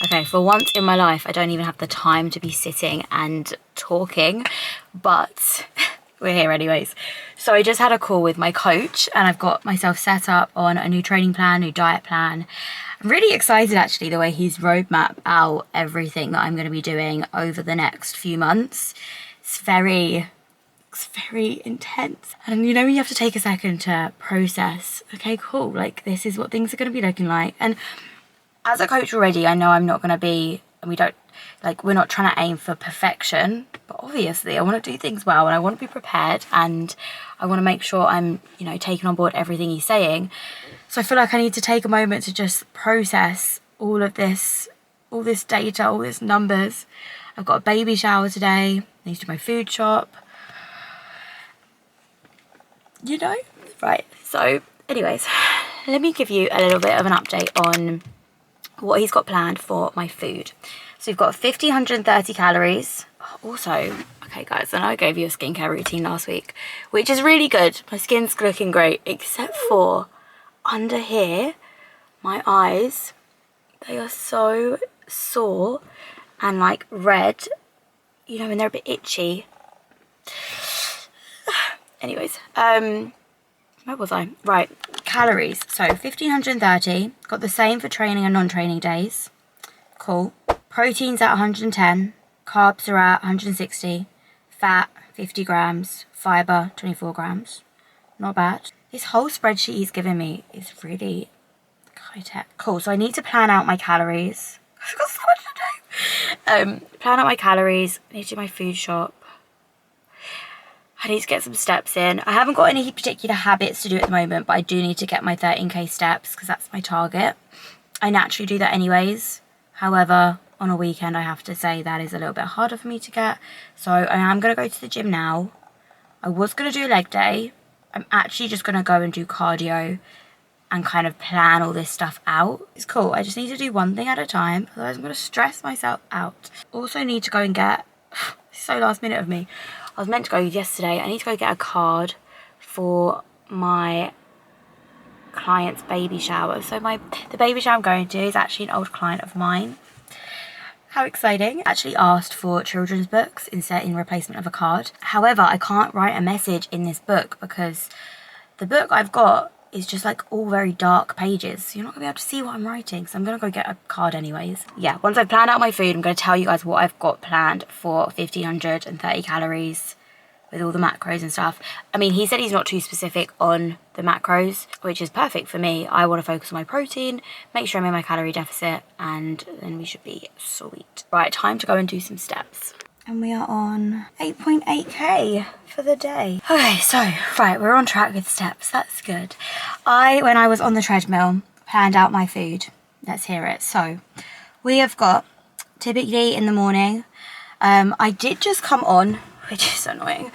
Okay, for once in my life, I don't even have the time to be sitting and talking, but we're here anyways. So I just had a call with my coach and I've got myself set up on a new training plan, new diet plan. I'm really excited actually the way he's roadmapped out everything that I'm going to be doing over the next few months. It's very intense. And you know, you have to take a second to process, okay, cool, like this is what things are going to be looking like. And as a coach already, I know I'm not going to be, and we're not trying to aim for perfection, but obviously I want to do things well and I want to be prepared and I want to make sure I'm, you know, taking on board everything he's saying. So I feel like I need to take a moment to just process all this data, all this numbers. I've got a baby shower today, I need to do my food shop, you know, right? So anyways, let me give you a little bit of an update on what he's got planned for my food. So we've got 1,530 calories. Also, okay guys, I know I gave you a skincare routine last week, which is really good. My skin's looking great, except for under here, my eyes, they are so sore and like red, you know, and they're a bit itchy. Anyways, where was I? Right, calories. So 1,530, got the same for training and non-training days. Cool. Proteins at 110, carbs are at 160, fat 50 grams, fiber 24 grams. Not bad. This whole spreadsheet he's given me is really high tech. Cool, so I need to plan out my calories. I've got so much to do. Plan out my calories, I need to do my food shop. I need to get some steps in. I haven't got any particular habits to do at the moment, but I do need to get my 13k steps because that's my target. I naturally do that anyways. However, on a weekend, I have to say that is a little bit harder for me to get. So I am going to go to the gym now. I was going to do a leg day. I'm actually just going to go and do cardio and kind of plan all this stuff out. It's cool. I just need to do one thing at a time. Otherwise, I'm going to stress myself out. Also need to go and get... so last minute of me. I was meant to go yesterday. I need to go get a card for my client's baby shower. So the baby shower I'm going to is actually an old client of mine. How exciting. I actually asked for children's books in replacement of a card. However, I can't write a message in this book because the book I've got is just like all very dark pages. So you're not gonna be able to see what I'm writing. So I'm gonna go get a card anyways. Yeah, once I've planned out my food, I'm gonna tell you guys what I've got planned for 1,530 calories with all the macros and stuff. I mean, he said he's not too specific on the macros, which is perfect for me. I want to focus on my protein, make sure I'm in my calorie deficit, and then we should be sweet. Right, time to go and do some steps. And we are on 8.8k for the day. Okay, so, right, we're on track with steps. That's good. When I was on the treadmill, planned out my food. Let's hear it. So, we have got, typically in the morning, I did just come on, which is annoying,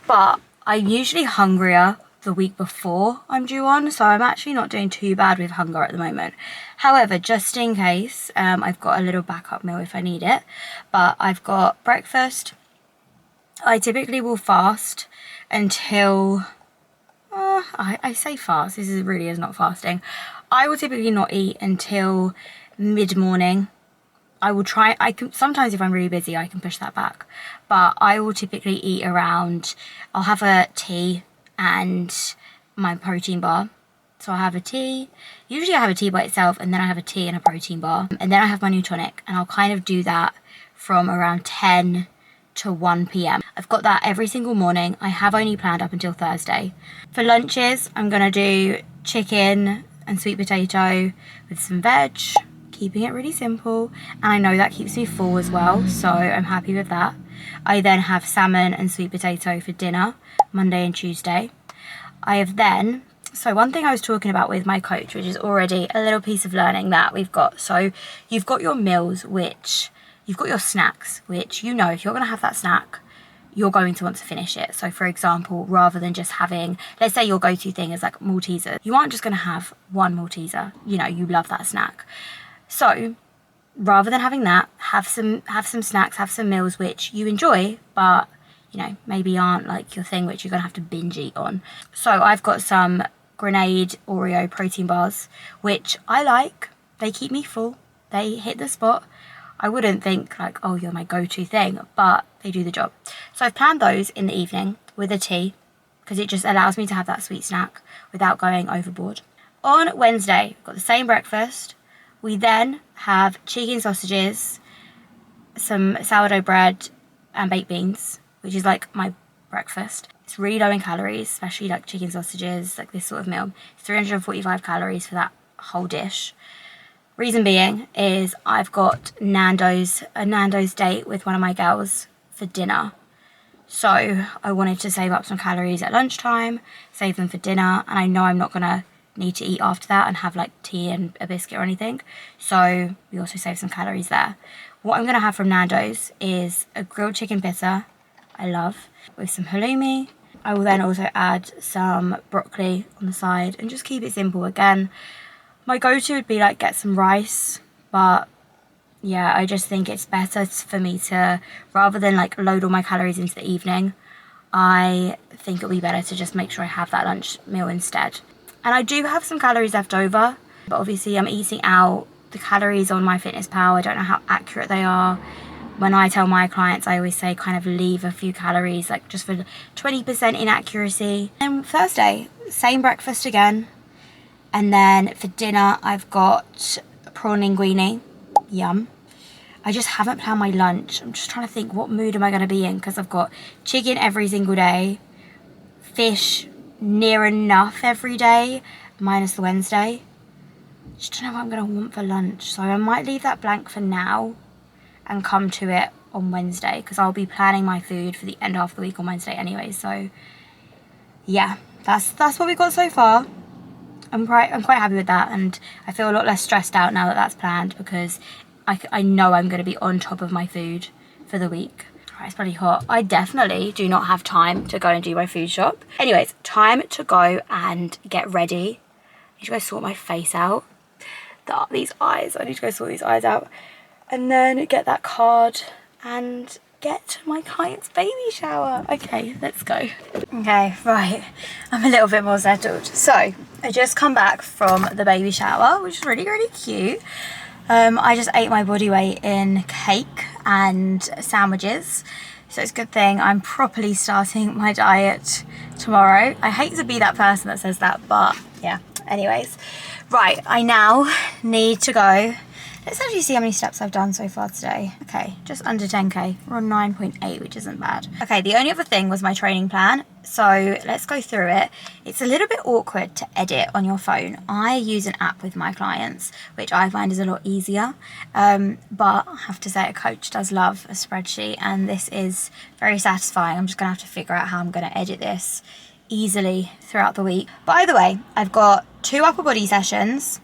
but I'm usually hungrier the week before I'm due on, so I'm actually not doing too bad with hunger at the moment. However, just in case, I've got a little backup meal if I need it, but I've got breakfast. I typically will fast until, I say fast, really is not fasting. I will typically not eat until mid-morning. I will try, sometimes if I'm really busy, I can push that back, but I will typically eat around, I'll have a tea and my protein bar. So I have a tea, usually I have a tea by itself, and then I have a tea and a protein bar, and then I have my new tonic, and I'll kind of do that from around 10 to 1 p.m. I've got that every single morning. I have only planned up until Thursday. For lunches, I'm gonna do chicken and sweet potato with some veg, keeping it really simple, and I know that keeps me full as well, so I'm happy with that. I then have salmon and sweet potato for dinner, Monday and Tuesday. I have then, so one thing I was talking about with my coach, which is already a little piece of learning that we've got, so you've got your meals, you've got your snacks, which you know if you're going to have that snack, you're going to want to finish it. So for example, rather than just having, let's say your go-to thing is like Malteser, you aren't just going to have one Malteser, you know, you love that snack. So rather than having that, have some snacks, have some meals which you enjoy, but you know, maybe aren't like your thing, which you're gonna have to binge eat on. So I've got some Grenade Oreo protein bars, which I like. They keep me full. They hit the spot. I wouldn't think like, oh, you're my go-to thing, but they do the job. So I've planned those in the evening with a tea, because it just allows me to have that sweet snack without going overboard. On Wednesday, we've got the same breakfast. We then have chicken sausages, some sourdough bread and baked beans, which is like my breakfast. It's really low in calories, especially like chicken sausages, like this sort of meal. It's 345 calories for that whole dish. Reason being is I've got a Nando's date with one of my girls for dinner. So I wanted to save up some calories at lunchtime, save them for dinner, and I know I'm not going to need to eat after that and have like tea and a biscuit or anything. So we also save some calories there. What I'm going to have from Nando's is a grilled chicken pizza, I love, with some halloumi. I will then also add some broccoli on the side and just keep it simple. Again, my go-to would be like get some rice, but yeah, I just think it's better for me to, rather than like load all my calories into the evening, I think it'll be better to just make sure I have that lunch meal instead. And I do have some calories left over, but obviously I'm eating out. The calories on MyFitnessPal, I don't know how accurate they are. When I tell my clients, I always say kind of leave a few calories, like just for 20% inaccuracy. And Thursday, same breakfast again. And then for dinner, I've got prawn linguine. Yum. I just haven't planned my lunch. I'm just trying to think, what mood am I going to be in? Because I've got chicken every single day, fish near enough every day, minus the Wednesday. Just don't know what I'm going to want for lunch. So I might leave that blank for now and come to it on Wednesday, because I'll be planning my food for the end of the week on Wednesday anyway. So yeah, that's what we've got so far. I'm quite happy with that, and I feel a lot less stressed out now that that's planned, because I know I'm going to be on top of my food for the week. Right, it's bloody hot. I definitely do not have time to go and do my food shop. Anyways, time to go and get ready. I need to go sort my face out. These eyes, I need to go sort these eyes out. And then get that card and get to my client's baby shower. Okay, let's go. Okay, right, I'm a little bit more settled. So I just come back from the baby shower, which is really, really cute. I just ate my body weight in cake and sandwiches, so it's a good thing I'm properly starting my diet tomorrow. I hate to be that person that says that, but yeah, anyways. Right, I now need to go. Let's actually see how many steps I've done so far today. Okay, just under 10k. We're on 9.8, which isn't bad. Okay, the only other thing was my training plan. So let's go through it. It's a little bit awkward to edit on your phone. I use an app with my clients, which I find is a lot easier. But I have to say, a coach does love a spreadsheet, and this is very satisfying. I'm just gonna have to figure out how I'm gonna edit this easily throughout the week. By the way, I've got 2 upper body sessions.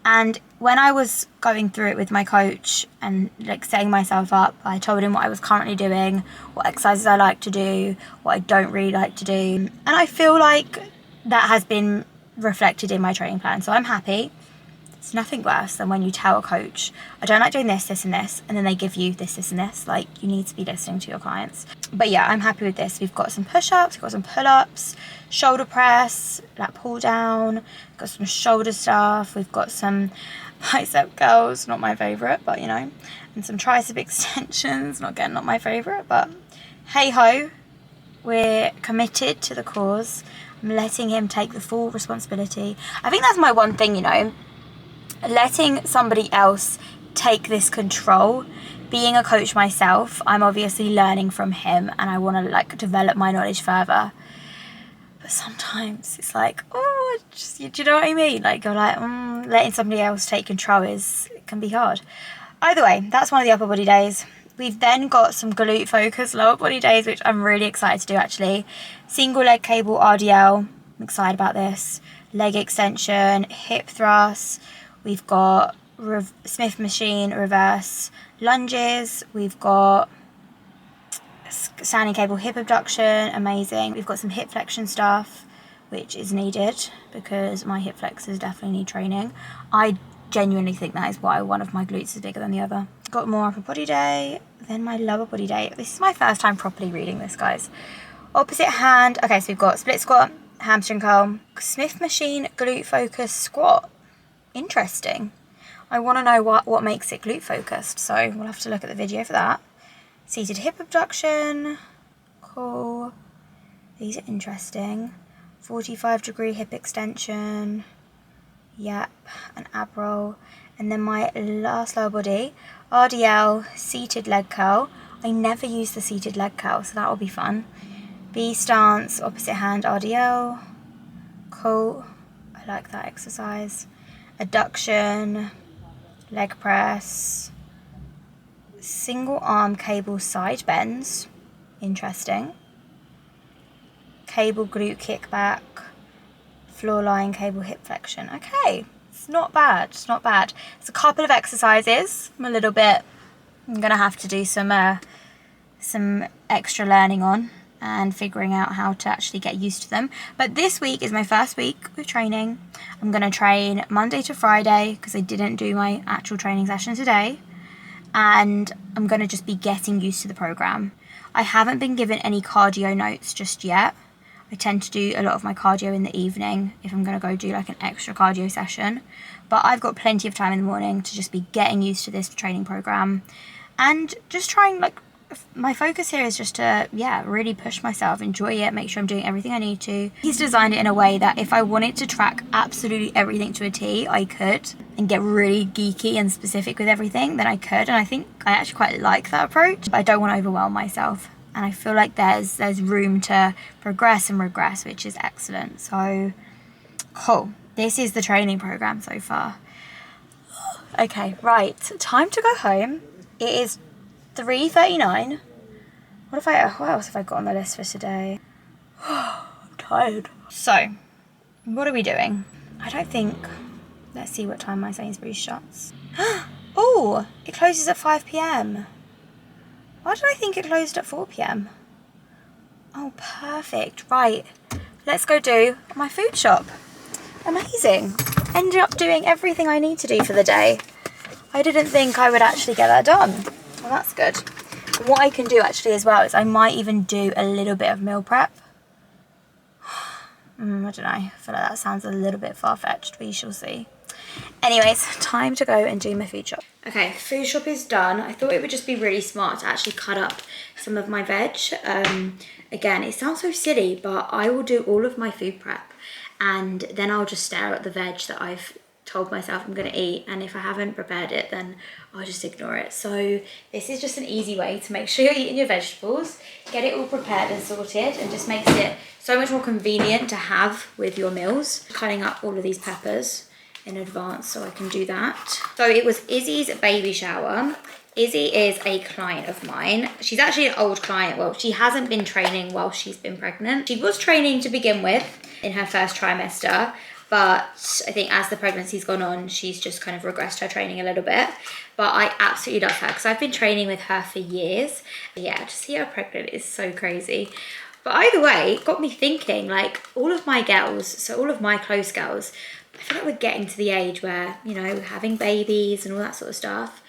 And when I was going through it with my coach and like setting myself up, I told him what I was currently doing, what exercises I like to do, what I don't really like to do. And I feel like that has been reflected in my training plan. So I'm happy. It's nothing worse than when you tell a coach, I don't like doing this, this and this, and then they give you this, this and this. Like, you need to be listening to your clients. But yeah, I'm happy with this. We've got some push-ups, we've got some pull-ups, shoulder press, lat pull down, we've got some shoulder stuff, we've got some bicep curls, not my favourite, but you know, and some tricep extensions, not my favourite, but hey ho, we're committed to the cause. I'm letting him take the full responsibility. I think that's my one thing, you know, letting somebody else take this control. Being a coach myself, I'm obviously learning from him, and I want to like develop my knowledge further. But sometimes it's like, oh, just, do you know what I mean? Like, you're like, letting somebody else take control it can be hard. Either way, that's one of the upper body days. We've then got some glute focus lower body days, which I'm really excited to do actually. Single leg cable RDL, I'm excited about this. Leg extension, hip thrust. We've got Smith machine reverse lunges. We've got standing cable hip abduction, amazing. We've got some hip flexion stuff, which is needed because my hip flexors definitely need training. I genuinely think that is why one of my glutes is bigger than the other. Got more upper body day, then my lower body day. This is my first time properly reading this, guys. Opposite hand. Okay, so we've got split squat, hamstring curl, Smith machine glute focus squat. Interesting. I want to know what makes it glute focused, so we'll have to look at the video for that. Seated hip abduction, cool. These are interesting. 45-degree hip extension, yep, an ab roll. And then my last lower body, RDL, seated leg curl. I never use the seated leg curl, so that will be fun. B stance, opposite hand RDL, cool. I like that exercise. Adduction, leg press, single arm cable side bends, interesting. Cable glute kickback, floor lying cable hip flexion. Okay, it's not bad, it's not bad. It's a couple of exercises. I'm gonna have to do some extra learning on and figuring out how to actually get used to them. But this week is my first week with training. I'm gonna train Monday to Friday because I didn't do my actual training session today. And I'm gonna just be getting used to the program. I haven't been given any cardio notes just yet. I tend to do a lot of my cardio in the evening if I'm going to go do like an extra cardio session. But I've got plenty of time in the morning to just be getting used to this training program. And just trying, like, my focus here is just to, really push myself, enjoy it, make sure I'm doing everything I need to. He's designed it in a way that if I wanted to track absolutely everything to a T, I could. And get really geeky and specific with everything, then I could. And I think I actually quite like that approach. But I don't want to overwhelm myself. And I feel like there's room to progress and regress, which is excellent. So, cool. This is the training program so far. Okay, right. Time to go home. It is 3:39. What else have I got on the list for today? I'm tired. So, what are we doing? Let's see what time my Sainsbury's shuts. Oh, it closes at 5 p.m. Why did I think it closed at 4 p.m? Oh, perfect. Right, let's go do my food shop. Amazing. Ended up doing everything I need to do for the day. I didn't think I would actually get that done. Well, that's good. What I can do actually as well is I might even do a little bit of meal prep. I don't know. I feel like that sounds a little bit far-fetched, we shall see. Anyways, time to go and do my food shop. Okay, food shop is done. I thought it would just be really smart to actually cut up some of my veg. Again, it sounds so silly, but I will do all of my food prep and then I'll just stare at the veg that I've told myself I'm going to eat, and if I haven't prepared it, then I'll just ignore it. So this is just an easy way to make sure you're eating your vegetables, get it all prepared and sorted, and just makes it so much more convenient to have with your meals. Cutting up all of these peppers in advance so I can do that. So it was Izzy's baby shower. Izzy is a client of mine. She's actually an old client. Well, she hasn't been training while she's been pregnant. She was training to begin with in her first trimester, but I think as the pregnancy's gone on, she's just kind of regressed her training a little bit. But I absolutely love her because I've been training with her for years. Yeah, to see her pregnant is so crazy. But either way, it got me thinking, like, all of my girls, so all of my close girls, I feel like we're getting to the age where, you know, having babies and all that sort of stuff.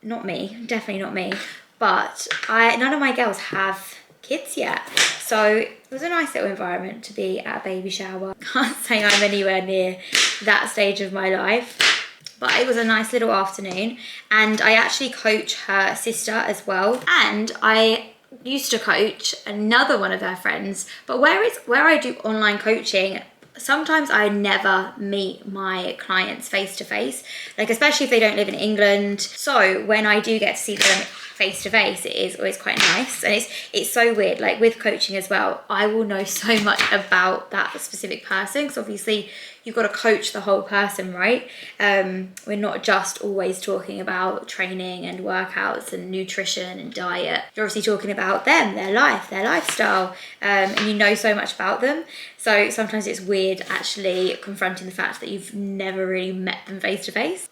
Not me, definitely not me. But none of my girls have kids yet. So it was a nice little environment to be at a baby shower. Can't say I'm anywhere near that stage of my life. But it was a nice little afternoon. And I actually coach her sister as well. And I used to coach another one of her friends. But where I do online coaching, sometimes I never meet my clients face to face, like especially if they don't live in England. So when I do get to see them face to face, it is always quite nice. And it's so weird, like with coaching as well, I will know so much about that specific person because obviously you've got to coach the whole person, right? We're not just always talking about training and workouts and nutrition and diet. You're obviously talking about them, their life, their lifestyle, and you know so much about them. So sometimes it's weird actually confronting the fact that you've never really met them face to face.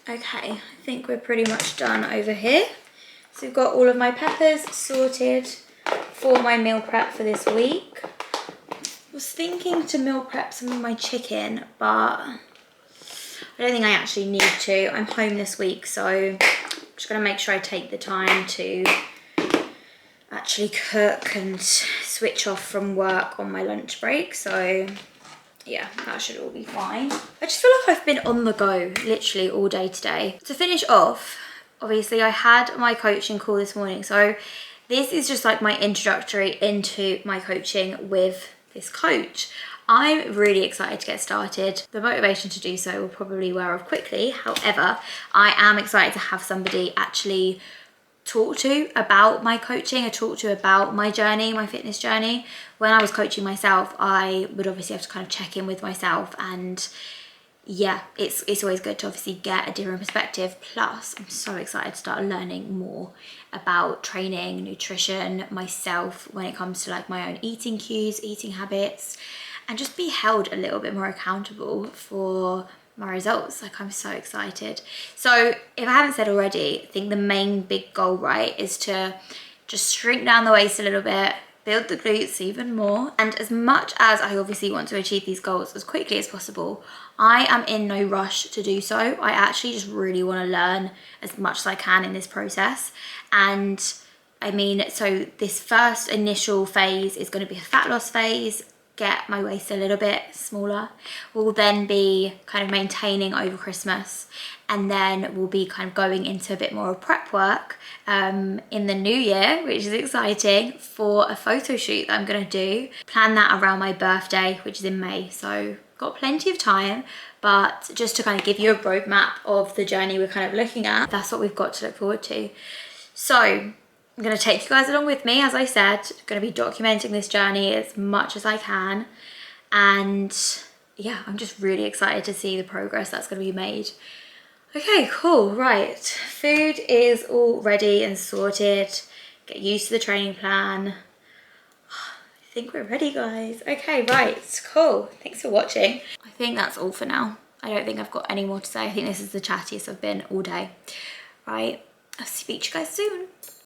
Okay, I think we're pretty much done over here. So we've got all of my peppers sorted for my meal prep for this week. I was thinking to meal prep some of my chicken, but I don't think I actually need to. I'm home this week, so I'm just gonna make sure I take the time to actually cook and switch off from work on my lunch break. So yeah, that should all be fine. I just feel like I've been on the go literally all day today. To finish off, obviously I had my coaching call this morning, so this is just like my introductory into my coaching with this coach. I'm really excited to get started. The motivation to do so will probably wear off quickly. However, I am excited to have somebody actually talk to about my coaching, or talk to about my journey, my fitness journey. When I was coaching myself, I would obviously have to kind of check in with myself, and yeah, it's always good to obviously get a different perspective. Plus, I'm so excited to start learning more about training, nutrition, myself when it comes to like my own eating cues, eating habits, and just be held a little bit more accountable for my results. Like, I'm so excited. So if I haven't said already, I think the main big goal, right, is to just shrink down the waist a little bit, build the glutes even more. And as much as I obviously want to achieve these goals as quickly as possible, I am in no rush to do so. I actually just really want to learn as much as I can in this process. And I mean, so this first initial phase is going to be a fat loss phase, get my waist a little bit smaller. We'll then be kind of maintaining over Christmas, and then we'll be kind of going into a bit more of prep work in the new year, which is exciting, for a photo shoot that I'm going to do. Plan that around my birthday, which is in May, so got plenty of time. But just to kind of give you a roadmap of the journey we're kind of looking at, that's what we've got to look forward to. So I'm going to take you guys along with me. As I said, I'm going to be documenting this journey as much as I can. And yeah, I'm just really excited to see the progress that's going to be made. Okay, cool. Right. Food is all ready and sorted. Get used to the training plan. I think we're ready, guys. Okay, right. Cool. Thanks for watching. I think that's all for now. I don't think I've got any more to say. I think this is the chattiest I've been all day. Right. I'll speak to you guys soon.